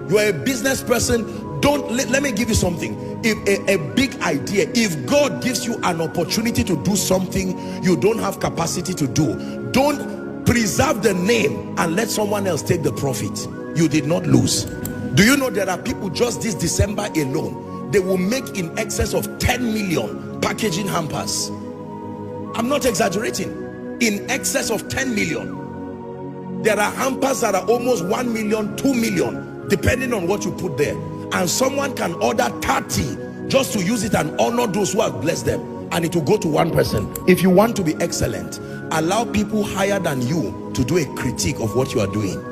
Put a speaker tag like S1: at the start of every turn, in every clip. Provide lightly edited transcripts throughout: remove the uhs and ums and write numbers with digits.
S1: You are a business person. Don't let me give you something. If a big idea, if God gives you an opportunity to do something you don't have capacity to do, don't preserve the name and let someone else take the profit. You did not lose. Do you know there are people just this December alone, they will make in excess of 10 million packaging hampers. I'm not exaggerating. In excess of 10 million. There are hampers that are almost 1 million, 2 million, depending on what you put there. And someone can order 30 just to use it and honor those who have blessed them, and it will go to one person. If you want to be excellent, allow people higher than you to do a critique of what you are doing.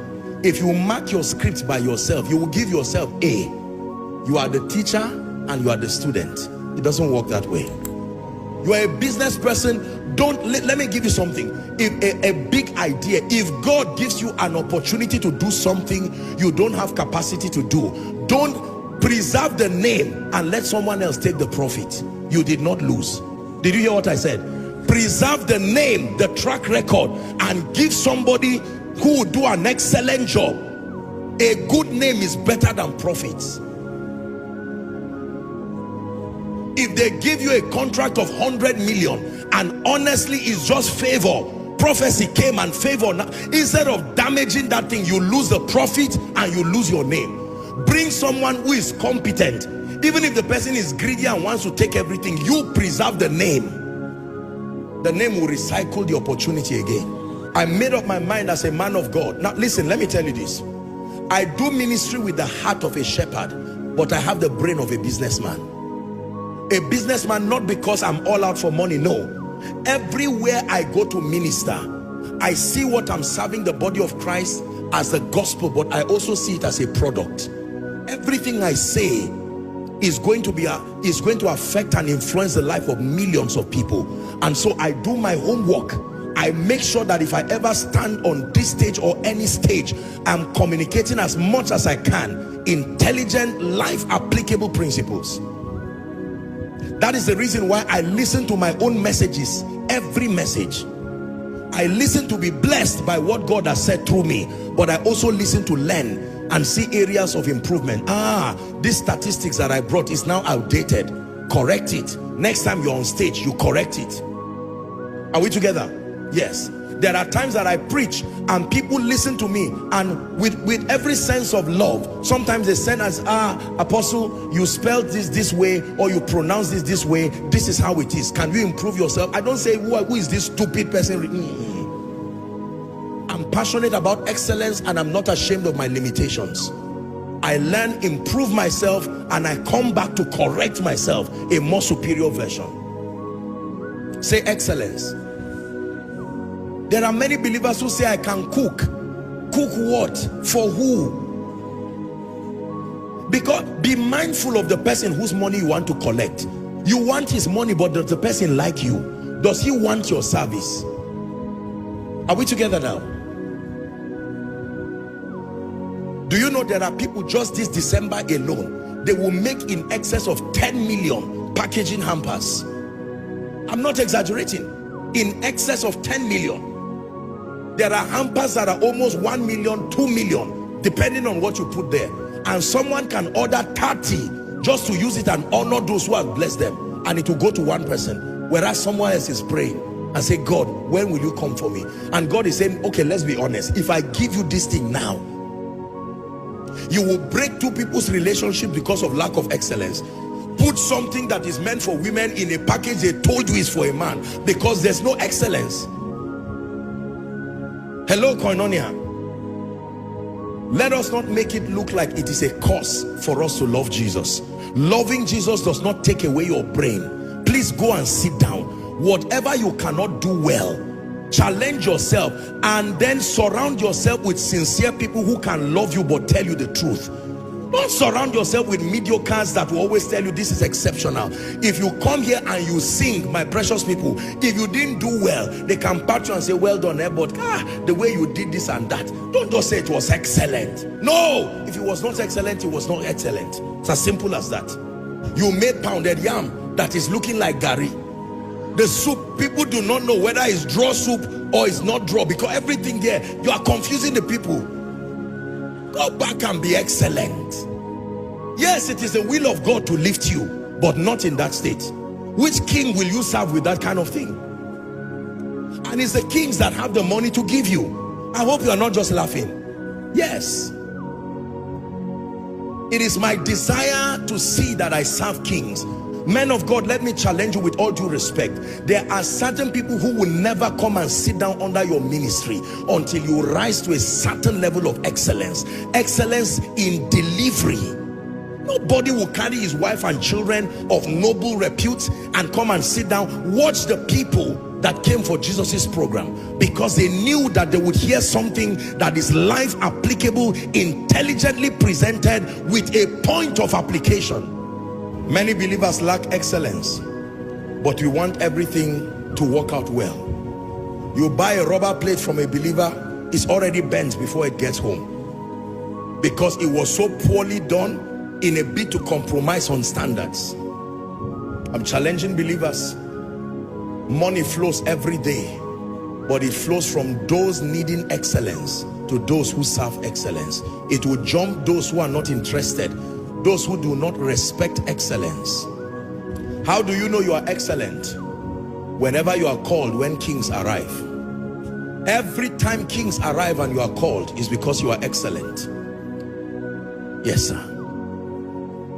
S1: If you mark your script by yourself, you will give yourself A. You are the teacher and you are the student. It doesn't work that way. You are a business person. Don't let me give you something. If a big idea, if God gives you an opportunity to do something you don't have capacity to do, don't preserve the name and let someone else take the profit. You did not lose. Did you hear what I said? Preserve the name, the track record, and give somebody who will do an excellent job. A good name is better than profits. If they give you a contract of 100 million and honestly it's just favor, prophecy came and favor, instead of damaging that thing, you lose the profit and you lose your name. Bring someone who is competent. Even if the person is greedy and wants to take everything, you preserve the name. The name will recycle the opportunity again. I made up my mind as a man of God. Now listen, let me tell you this. I do ministry with the heart of a shepherd, but I have the brain of a businessman. A businessman, not because I'm all out for money, no. Everywhere I go to minister, I see what I'm serving the body of Christ as the gospel, but I also see it as a product. Everything I say is going to affect and influence the life of millions of people. And so I do my homework. I make sure that if I ever stand on this stage or any stage, I'm communicating as much as I can intelligent, life applicable principles. That is the reason why I listen to my own messages, every message. I listen to be blessed by what God has said through me, but I also listen to learn and see areas of improvement. These statistics that I brought is now outdated. Correct it. Next time you're on stage, you correct it. Are we together? Yes. There are times that I preach and people listen to me, and with every sense of love, sometimes they send us, Apostle, you spelled this way, or you pronounce this way. This is how it is. Can you improve yourself? I don't say, who is this stupid person? I'm passionate about excellence and I'm not ashamed of my limitations. I learn, improve myself, and I come back to correct myself, a more superior version. Say excellence. There are many believers who say, I can cook. Cook what? For who? Because be mindful of the person whose money you want to collect. You want his money, but does the person like you? Does he want your service? Are we together now? Do you know there are people just this December alone, they will make in excess of 10 million packaging hampers. I'm not exaggerating. In excess of 10 million. There are hampers that are almost 1 million, 2 million, depending on what you put there. And someone can order 30 just to use it and honor those who have blessed them. And it will go to one person. Whereas someone else is praying and say, God, when will you come for me? And God is saying, okay, let's be honest. If I give you this thing now, you will break two people's relationship because of lack of excellence. Put something that is meant for women in a package they told you is for a man, because there's no excellence. Hello, Koinonia. Let us not make it look like it is a cause for us to love Jesus. Loving Jesus does not take away your brain. Please go and sit down. Whatever you cannot do well, challenge yourself, and then surround yourself with sincere people who can love you but tell you the truth. Don't surround yourself with mediocres that will always tell you this is exceptional. If you come here and you sing, my precious people, if you didn't do well, they can pat you and say, well done, but the way you did this and that. Don't just say it was excellent. No, if it was not excellent, it was not excellent. It's as simple as that. You made pounded yam that is looking like gari. The soup, people do not know whether it's draw soup or it's not draw, because everything there, you are confusing the people. Go back and be excellent. Yes, it is the will of God to lift you, but not in that state. Which king will you serve with that kind of thing? And it's the kings that have the money to give you. I hope you are not just laughing. Yes. It is my desire to see that I serve kings. Men of God, let me challenge you with all due respect. There are certain people who will never come and sit down under your ministry until you rise to a certain level of excellence. Excellence in delivery. Nobody will carry his wife and children of noble repute and come and sit down. Watch the people that came for Jesus's program, because they knew that they would hear something that is life applicable, intelligently presented with a point of application. Many believers lack excellence, but we want everything to work out well. You buy a rubber plate from a believer, it's already bent before it gets home, because it was so poorly done in a bid to compromise on standards. I'm challenging believers. Money flows every day, but it flows from those needing excellence to those who serve excellence. It will jump those who are not interested, those who do not respect excellence. How do you know you are excellent? Whenever you are called, when kings arrive. Every time kings arrive and you are called is because you are excellent. Yes, sir.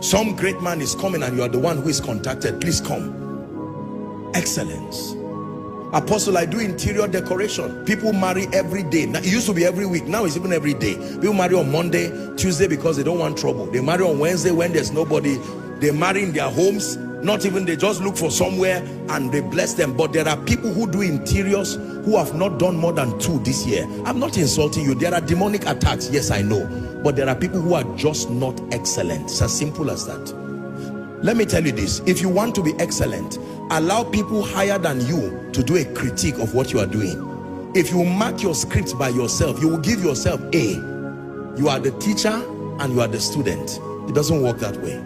S1: Some great man is coming and you are the one who is contacted. Please come. Excellence. Apostle, I do interior decoration. People marry every day. Now, it used to be every week. Now it's even every day. People marry on Monday, Tuesday because they don't want trouble. They marry on Wednesday when there's nobody. They marry in their homes. Not even, they just look for somewhere and they bless them. But there are people who do interiors who have not done more than 2 this year. I'm not insulting you. There are demonic attacks. Yes, I know. But there are people who are just not excellent. It's as simple as that. Let me tell you this. If you want to be excellent, allow people higher than you to do a critique of what you are doing. If you mark your scripts by yourself, you will give yourself A. You are the teacher and you are the student. It doesn't work that way.